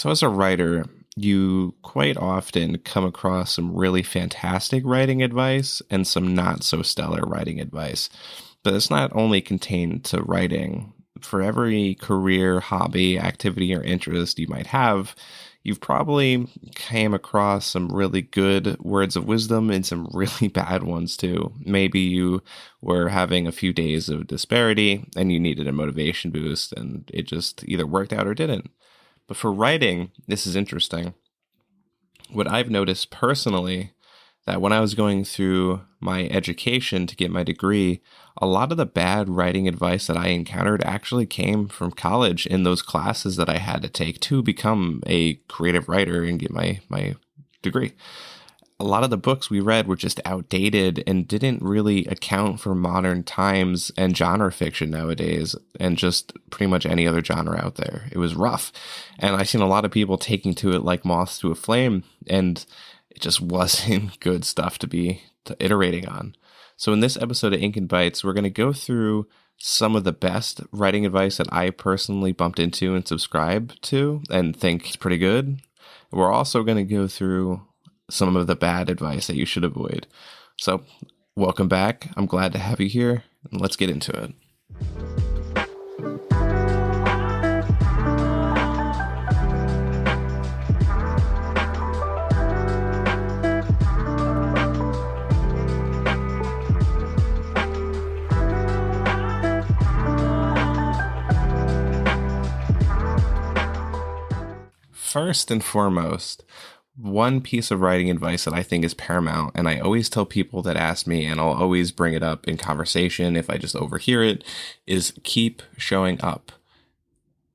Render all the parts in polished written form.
So as a writer, you quite often come across some really fantastic writing advice and some not so stellar writing advice. But it's not only contained to writing. For every career, hobby, activity, or interest you might have, you've probably came across some really good words of wisdom and some really bad ones too. Maybe you were having a few days of disparity and you needed a motivation boost and it just either worked out or didn't. But for writing, this is interesting. What I've noticed personally, that when I was going through my education to get my degree, a lot of the bad writing advice that I encountered actually came from college in those classes that I had to take to become a creative writer and get my degree. A lot of the books we read were just outdated and didn't really account for modern times and genre fiction nowadays and just pretty much any other genre out there. It was rough. And I've seen a lot of people taking to it like moths to a flame, and it just wasn't good stuff to be iterating on. So in this episode of Ink and Bites, we're going to go through some of the best writing advice that I personally bumped into and subscribe to and think is pretty good. We're also going to go through some of the bad advice that you should avoid. So welcome back. I'm glad to have you here, and let's get into it. First and foremost, one piece of writing advice that I think is paramount, and I always tell people that ask me, and I'll always bring it up in conversation if I just overhear it, is keep showing up.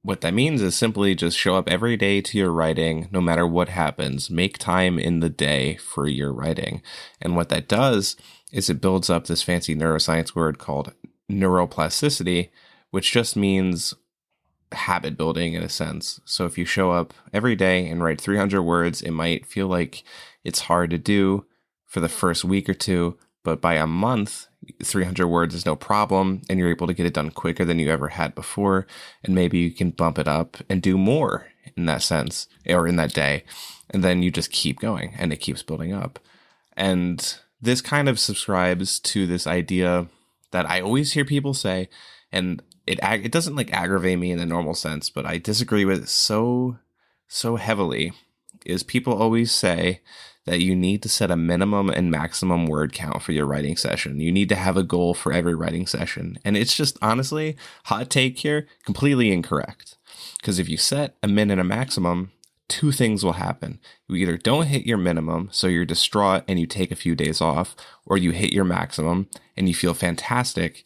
What that means is simply just show up every day to your writing, no matter what happens. Make time in the day for your writing. And what that does is it builds up this fancy neuroscience word called neuroplasticity, which just means habit building in a sense. So if you show up every day and write 300 words, it might feel like it's hard to do for the first week or two, but by a month, 300 words is no problem, and you're able to get it done quicker than you ever had before, and maybe you can bump it up and do more in that sense, or in that day, and then you just keep going, and it keeps building up. And this kind of subscribes to this idea that I always hear people say, and it doesn't like aggravate me in the normal sense, but I disagree with it so heavily, is people always say that you need to set a minimum and maximum word count for your writing session. You need to have a goal for every writing session. And it's just, honestly, hot take here, completely incorrect. Because if you set a min and a maximum, two things will happen. You either don't hit your minimum, so you're distraught and you take a few days off, or you hit your maximum and you feel fantastic,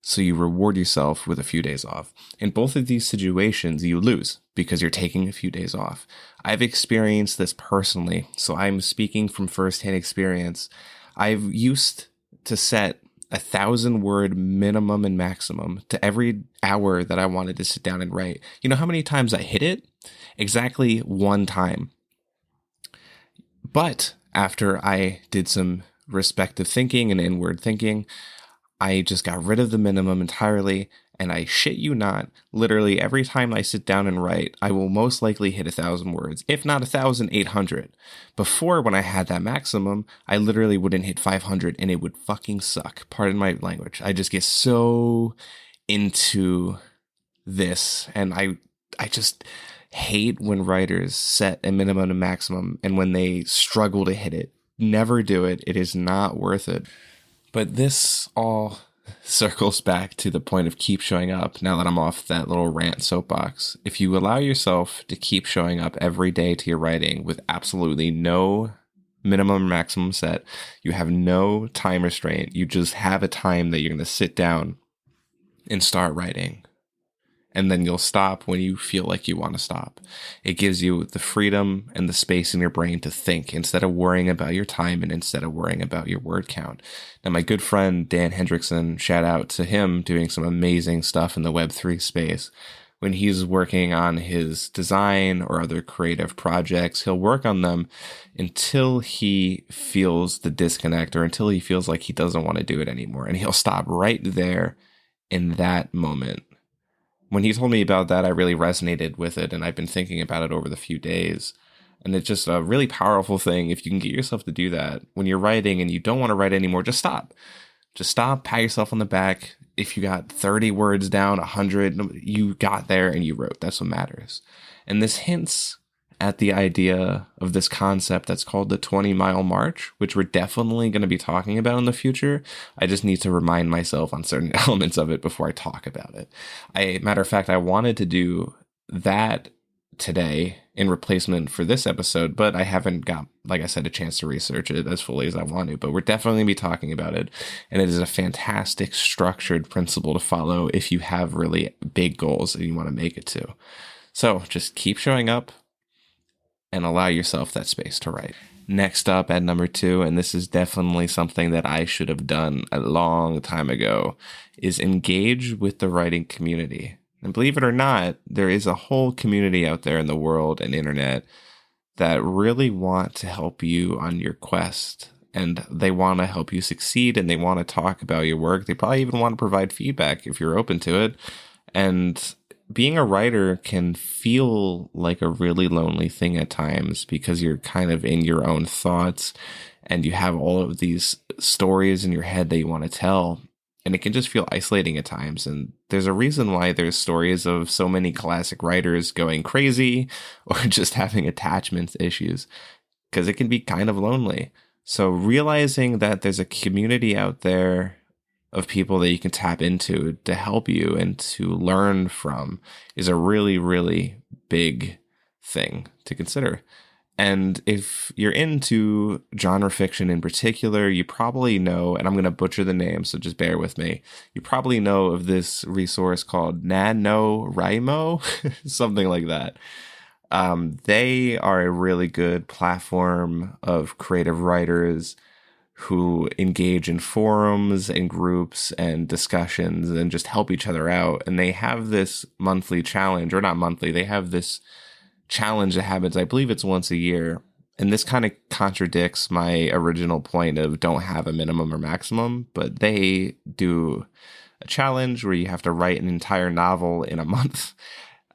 so you reward yourself with a few days off. In both of these situations, you lose because you're taking a few days off. I've experienced this personally, so I'm speaking from firsthand experience. I've used to set 1,000-word minimum and maximum to every hour that I wanted to sit down and write. You know how many times I hit it? Exactly one time. But after I did some respective thinking and inward thinking, I just got rid of the minimum entirely, and I shit you not, literally every time I sit down and write, I will most likely hit 1,000 words, if not 1,800. Before, when I had that maximum, I literally wouldn't hit 500, and it would fucking suck. Pardon my language. I just get so into this, and I just hate when writers set a minimum and maximum, and when they struggle to hit it. Never do it. It is not worth it. But this all circles back to the point of keep showing up now that I'm off that little rant soapbox. If you allow yourself to keep showing up every day to your writing with absolutely no minimum or maximum set, you have no time restraint, you just have a time that you're going to sit down and start writing. And then you'll stop when you feel like you want to stop. It gives you the freedom and the space in your brain to think instead of worrying about your time and instead of worrying about your word count. Now, my good friend Dan Hendrickson, shout out to him, doing some amazing stuff in the Web3 space. When he's working on his design or other creative projects, he'll work on them until he feels the disconnect or until he feels like he doesn't want to do it anymore. And he'll stop right there in that moment. When he told me about that, I really resonated with it, and I've been thinking about it over the few days. And it's just a really powerful thing if you can get yourself to do that. When you're writing and you don't want to write anymore, just stop. Just stop, pat yourself on the back. If you got 30 words down, 100, you got there and you wrote. That's what matters. And this hints at the idea of this concept that's called the 20-mile march, which we're definitely going to be talking about in the future. I just need to remind myself on certain elements of it before I talk about it. Matter of fact, I wanted to do that today in replacement for this episode, but I haven't got, like I said, a chance to research it as fully as I want to, but we're definitely going to be talking about it. And it is a fantastic structured principle to follow if you have really big goals and you want to make it to. So just keep showing up and allow yourself that space to write. Next up at number 2, and this is definitely something that I should have done a long time ago, is engage with the writing community. And believe it or not, there is a whole community out there in the world and internet that really want to help you on your quest. And they want to help you succeed, and they want to talk about your work. They probably even want to provide feedback if you're open to it. And being a writer can feel like a really lonely thing at times because you're kind of in your own thoughts and you have all of these stories in your head that you want to tell. And it can just feel isolating at times. And there's a reason why there's stories of so many classic writers going crazy or just having attachment issues, because it can be kind of lonely. So realizing that there's a community out there of people that you can tap into to help you and to learn from is a really, really big thing to consider. And if you're into genre fiction in particular, you probably know, and I'm going to butcher the name, so just bear with me. You probably know of this resource called NaNoWriMo, something like that. They are a really good platform of creative writers who engage in forums and groups and discussions and just help each other out. And they have this monthly challenge, or not monthly, they have this challenge that happens, I believe it's once a year. And this kind of contradicts my original point of don't have a minimum or maximum, but they do a challenge where you have to write an entire novel in a month.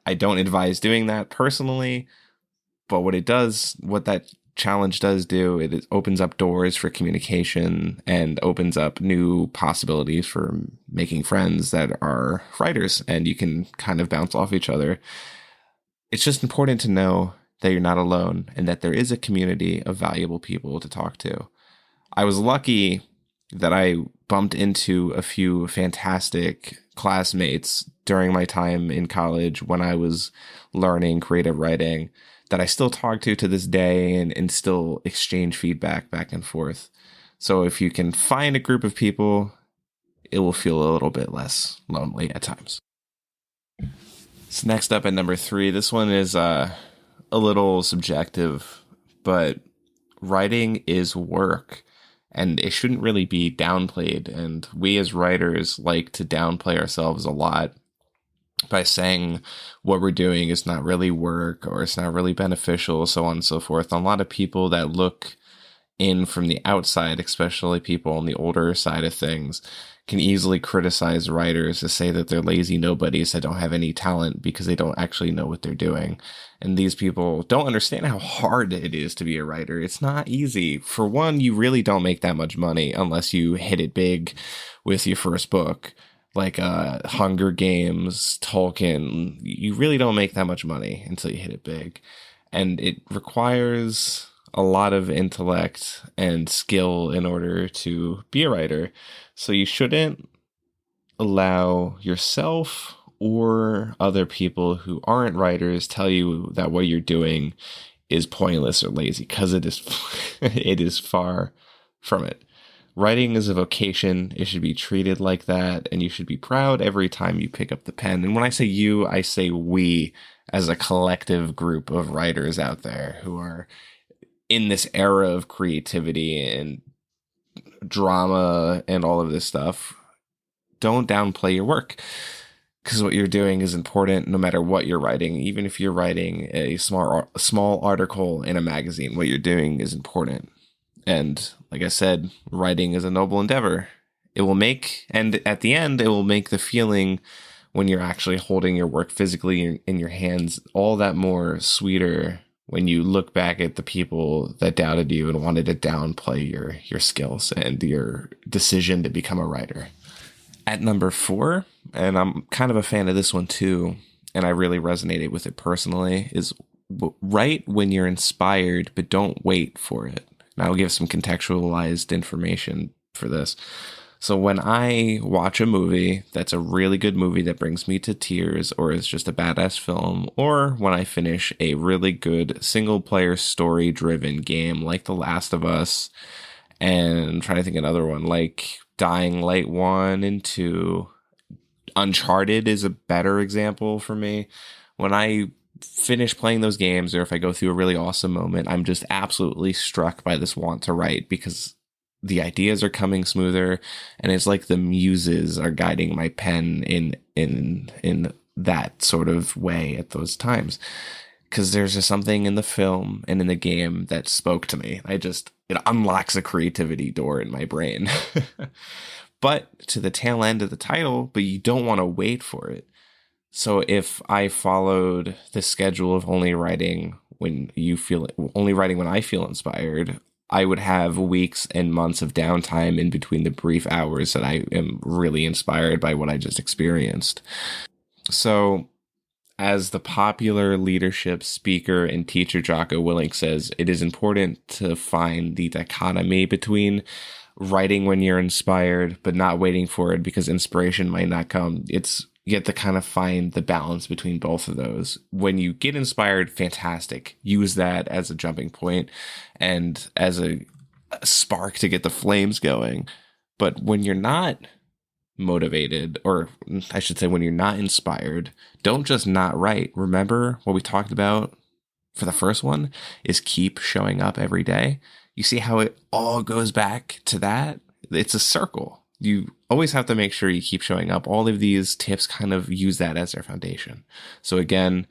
I don't advise doing that personally, but what that challenge does do, it opens up doors for communication and opens up new possibilities for making friends that are writers, and you can kind of bounce off each other. It's just important to know that you're not alone and that there is a community of valuable people to talk to. I was lucky that I bumped into a few fantastic classmates during my time in college when I was learning creative writing that I still talk to this day and still exchange feedback back and forth. So if you can find a group of people, it will feel a little bit less lonely at times. So next up at number 3, this one is a little subjective, but writing is work and it shouldn't really be downplayed. And we as writers like to downplay ourselves a lot by saying what we're doing is not really work or it's not really beneficial, so on and so forth. And a lot of people that look in from the outside, especially people on the older side of things, can easily criticize writers to say that they're lazy nobodies that don't have any talent because they don't actually know what they're doing. And these people don't understand how hard it is to be a writer. It's not easy. For one, you really don't make that much money unless you hit it big with your first book. Like Hunger Games, Tolkien, you really don't make that much money until you hit it big. And it requires a lot of intellect and skill in order to be a writer. So you shouldn't allow yourself or other people who aren't writers tell you that what you're doing is pointless or lazy, because it is it is far from it. Writing is a vocation. It should be treated like that, and you should be proud every time you pick up the pen. And when I say you, I say we as a collective group of writers out there who are in this era of creativity and drama and all of this stuff. Don't downplay your work, because what you're doing is important no matter what you're writing. Even if you're writing a small article in a magazine, what you're doing is important. And like I said, writing is a noble endeavor. It will make, and at the end, it will make the feeling when you're actually holding your work physically in your hands, all that more sweeter when you look back at the people that doubted you and wanted to downplay your skills and your decision to become a writer. At number 4, and I'm kind of a fan of this one too, and I really resonated with it personally, is write when you're inspired, but don't wait for it. And I'll give some contextualized information for this. So when I watch a movie that's a really good movie that brings me to tears, or is just a badass film, or when I finish a really good single-player story-driven game like The Last of Us, and I'm trying to think of another one, like Dying Light 1 and 2, Uncharted is a better example for me. When I finish playing those games, or if I go through a really awesome moment, I'm just absolutely struck by this want to write, because the ideas are coming smoother, and it's like the muses are guiding my pen in that sort of way at those times. Because there's just something in the film and in the game that spoke to me. It unlocks a creativity door in my brain. But to the tail end of the title, but you don't want to wait for it. So if I followed the schedule of only writing when I feel inspired, I would have weeks and months of downtime in between the brief hours that I am really inspired by what I just experienced. So, as the popular leadership speaker and teacher Jocko Willink says, it is important to find the dichotomy between writing when you're inspired, but not waiting for it because inspiration might not come. You have to kind of find the balance between both of those. When you get inspired, fantastic. Use that as a jumping point and as a spark to get the flames going. But when you're not motivated, or I should say when you're not inspired, don't just not write. Remember what we talked about for the first one is keep showing up every day. You see how it all goes back to that? It's a circle. You always have to make sure you keep showing up. All of these tips kind of use that as their foundation. So again,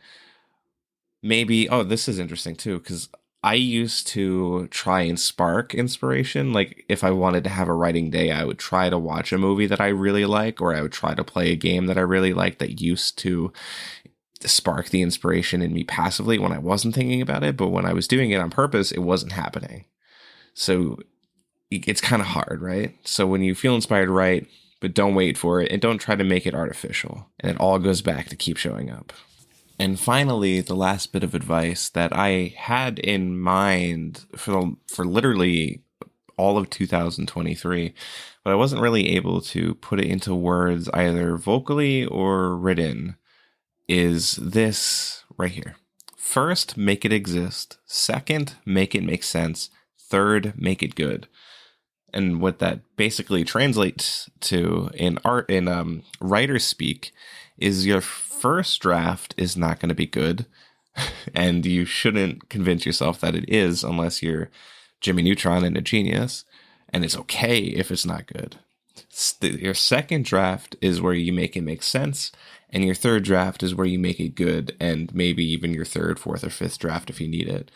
this is interesting too, because I used to try and spark inspiration. Like if I wanted to have a writing day, I would try to watch a movie that I really like, or I would try to play a game that I really like that used to spark the inspiration in me passively when I wasn't thinking about it. But when I was doing it on purpose, it wasn't happening. So it's kind of hard, right? So when you feel inspired, write, but don't wait for it and don't try to make it artificial. And it all goes back to keep showing up. And finally, the last bit of advice that I had in mind for literally all of 2023, but I wasn't really able to put it into words either vocally or written, is this right here. First, make it exist. Second, make it make sense. Third, make it good. And what that basically translates to in writer speak is your first draft is not going to be good. And you shouldn't convince yourself that it is unless you're Jimmy Neutron and a genius. And it's okay if it's not good. Your second draft is where you make it make sense. And your third draft is where you make it good. And maybe even your third, fourth, or fifth draft if you need it.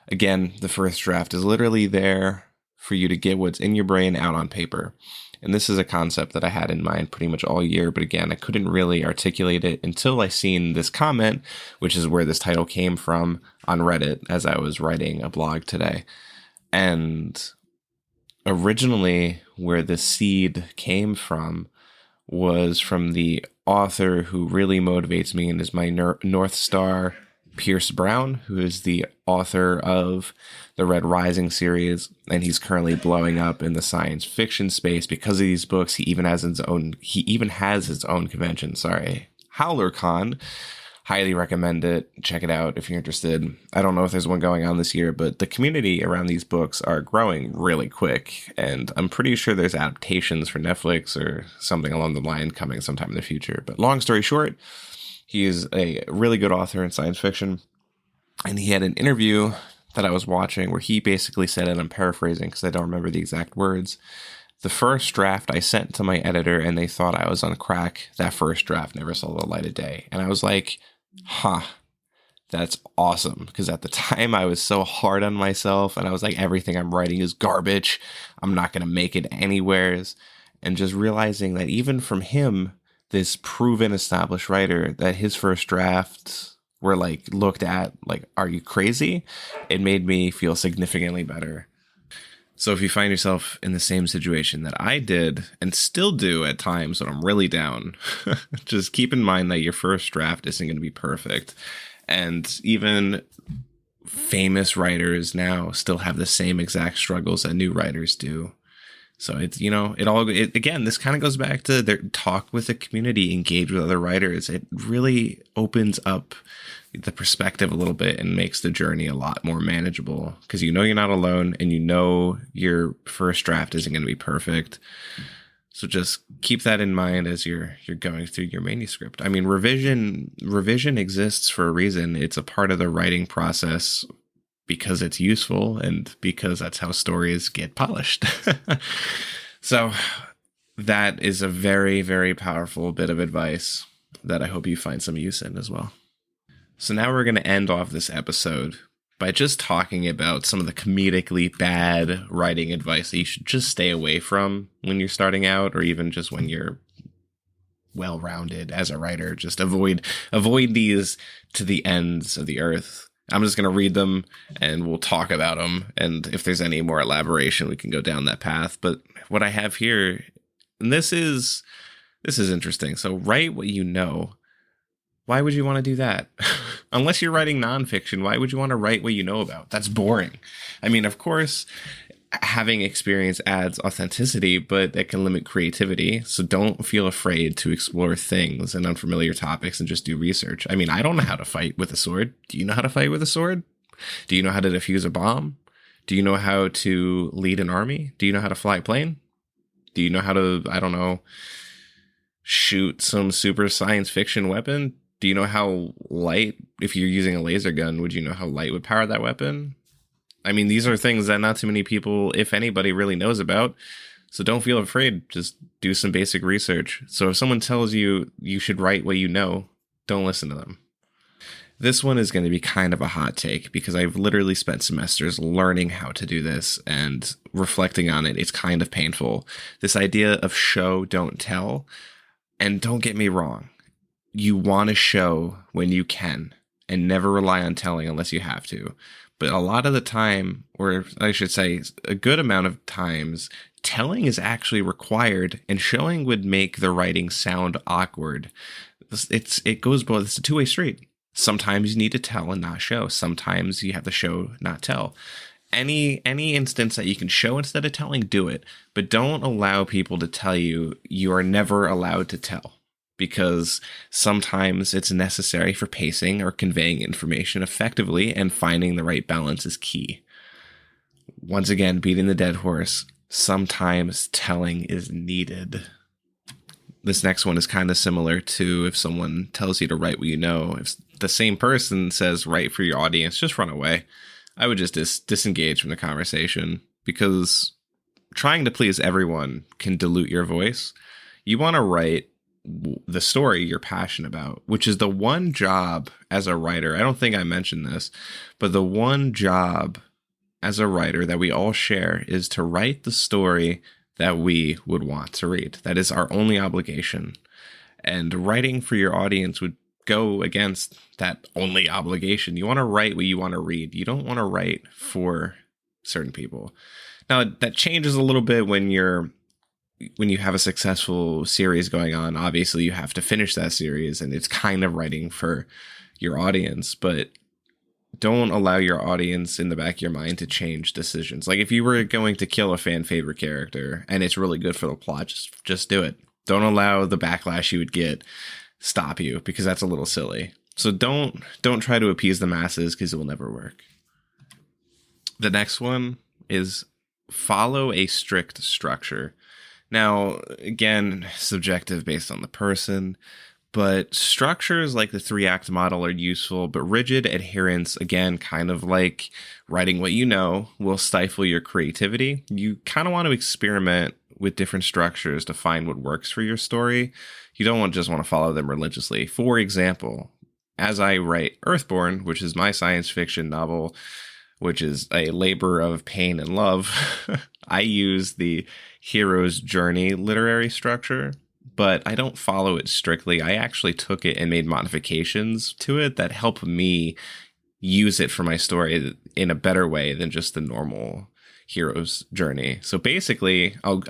Again, the first draft is literally there for you to get what's in your brain out on paper. And this is a concept that I had in mind pretty much all year. But again, I couldn't really articulate it until I seen this comment, which is where this title came from on Reddit as I was writing a blog today. And originally where the seed came from was from the author who really motivates me and is my North Star, Pierce Brown, who is the author of the Red Rising series, and he's currently blowing up in the science fiction space because of these books. He even has his own convention. HowlerCon. Highly recommend it. Check it out if you're interested. I don't know if there's one going on this year, but the community around these books are growing really quick, and I'm pretty sure there's adaptations for Netflix or something along the line coming sometime in the future. But long story short, he is a really good author in science fiction, and he had an interview that I was watching where he basically said, and I'm paraphrasing because I don't remember the exact words, the first draft I sent to my editor and they thought I was on crack. That first draft never saw the light of day. And I was like, that's awesome. Because at the time I was so hard on myself and I was like, everything I'm writing is garbage. I'm not going to make it anywheres. And just realizing that even from him, this proven established writer that his first drafts were like looked at like, are you crazy? It made me feel significantly better. So if you find yourself in the same situation that I did and still do at times when I'm really down, just keep in mind that your first draft isn't going to be perfect. And even famous writers now still have the same exact struggles that new writers do. So it's, again, this kind of goes back to their talk with the community, engage with other writers. It really opens up the perspective a little bit and makes the journey a lot more manageable because you're not alone and your first draft isn't going to be perfect. So just keep that in mind as you're going through your manuscript. I mean, revision exists for a reason. It's a part of the writing process because it's useful and because that's how stories get polished. So that is a very, very powerful bit of advice that I hope you find some use in as well. So now we're going to end off this episode by just talking about some of the comedically bad writing advice that you should just stay away from when you're starting out, or even just when you're well-rounded as a writer. Just avoid these to the ends of the earth. I'm just going to read them and we'll talk about them. And if there's any more elaboration, we can go down that path. But what I have here, and this is interesting. So write what you know. Why would you want to do that? Unless you're writing nonfiction, why would you want to write what you know about? That's boring. I mean, of course, having experience adds authenticity, but it can limit creativity. So don't feel afraid to explore things and unfamiliar topics and just do research. I mean, I don't know how to fight with a sword. Do you know how to fight with a sword? Do you know how to defuse a bomb? Do you know how to lead an army? Do you know how to fly a plane? Do you know how to, I don't know, shoot some super science fiction weapon? Do you know how light, if you're using a laser gun, would you know how light would power that weapon? I mean, these are things that not too many people, if anybody, really knows about. So don't feel afraid. Just do some basic research. So if someone tells you you should write what you know, don't listen to them. This one is going to be kind of a hot take because I've literally spent semesters learning how to do this and reflecting on it. It's kind of painful. This idea of show, don't tell. And don't get me wrong. You want to show when you can and never rely on telling unless you have to. But a lot of the time, or I should say a good amount of times, telling is actually required and showing would make the writing sound awkward. It goes both. It's a two-way street. Sometimes you need to tell and not show. Sometimes you have to show, not tell. Any instance that you can show instead of telling, do it. But don't allow people to tell you you are never allowed to tell. Because sometimes it's necessary for pacing or conveying information effectively, and finding the right balance is key. Once again, beating the dead horse, sometimes telling is needed. This next one is kind of similar to if someone tells you to write what you know. If the same person says write for your audience, just run away. I would just disengage from the conversation, because trying to please everyone can dilute your voice. You want to write the story you're passionate about, which is the one job as a writer. I don't think I mentioned this, but the one job as a writer that we all share is to write the story that we would want to read. That is our only obligation. And writing for your audience would go against that only obligation. You want to write what you want to read. You don't want to write for certain people. Now, that changes a little bit when you have a successful series going on. Obviously you have to finish that series and it's kind of writing for your audience, but don't allow your audience in the back of your mind to change decisions. Like if you were going to kill a fan favorite character and it's really good for the plot, just do it. Don't allow the backlash you would get stop you, because that's a little silly. So don't try to appease the masses, because it will never work. The next one is follow a strict structure. Now, again, subjective based on the person, but structures like the 3-act model are useful, but rigid adherence, again, kind of like writing what you know, will stifle your creativity. You kind of want to experiment with different structures to find what works for your story. You don't just want to follow them religiously. For example, as I write Earthborn, which is my science fiction novel, which is a labor of pain and love, I use the hero's journey literary structure. but I don't follow it strictly. I actually took it and made modifications to it that help me use it for my story in a better way than just the normal hero's journey. So basically, I'll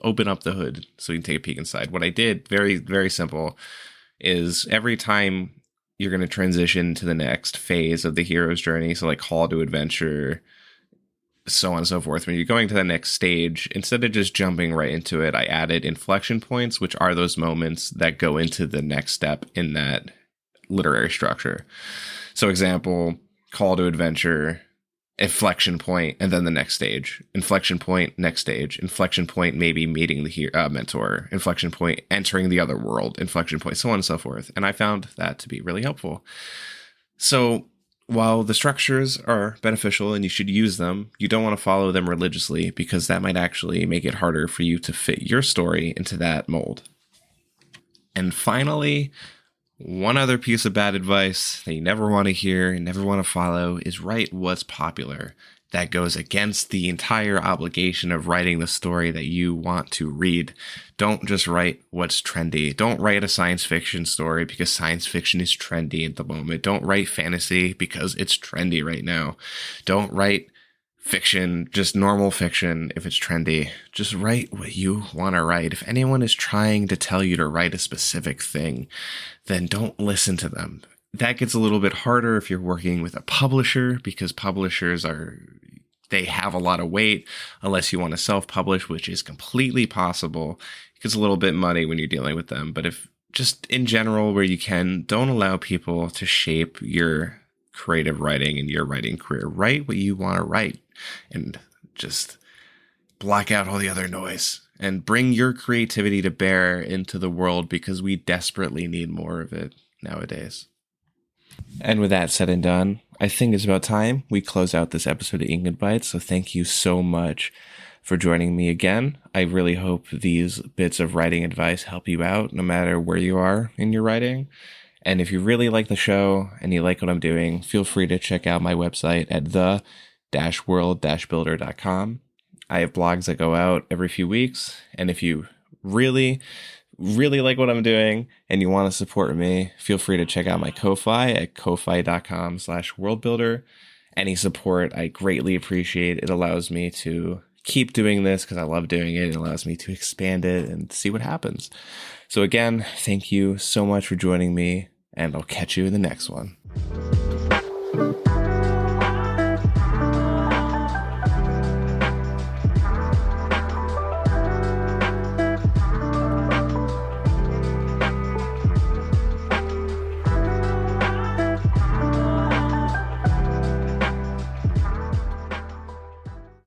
open up the hood so you can take a peek inside. What I did, very, very simple, is every time you're going to transition to the next phase of the hero's journey, so like call to adventure, so on and so forth, when you're going to the next stage, instead of just jumping right into it, I added inflection points, which are those moments that go into the next step in that literary structure. So example, call to adventure, inflection point, and then the next stage. Inflection point, next stage. Inflection point, maybe meeting the mentor. Inflection point, entering the other world. Inflection point, so on and so forth. And I found that to be really helpful. So while the structures are beneficial and you should use them, you don't want to follow them religiously, because that might actually make it harder for you to fit your story into that mold. And finally, one other piece of bad advice that you never want to hear and never want to follow is write what's popular. That goes against the entire obligation of writing the story that you want to read. Don't just write what's trendy. Don't write a science fiction story because science fiction is trendy at the moment. Don't write fantasy because it's trendy right now. Don't write fiction, just normal fiction, if it's trendy. Just write what you want to write. If anyone is trying to tell you to write a specific thing, then don't listen to them. That gets a little bit harder if you're working with a publisher, because publishers they have a lot of weight, unless you want to self-publish, which is completely possible. It gets a little bit muddy when you're dealing with them. But if just in general, where you can, don't allow people to shape your creative writing and your writing career. Write what you want to write and just block out all the other noise and bring your creativity to bear into the world, because we desperately need more of it nowadays. And with that said and done, I think it's about time we close out this episode of Ink and Bites. So thank you so much for joining me again. I really hope these bits of writing advice help you out no matter where you are in your writing. And if you really like the show and you like what I'm doing, feel free to check out my website at the-world-builder.com. I have blogs that go out every few weeks. And if you really like what I'm doing and you want to support me, feel free to check out my Ko-Fi at ko-fi.com/worldbuilder. Any support I greatly appreciate. It allows me to keep doing this because I love doing it. It allows me to expand it and see what happens. So again, thank you so much for joining me, and I'll catch you in the next one.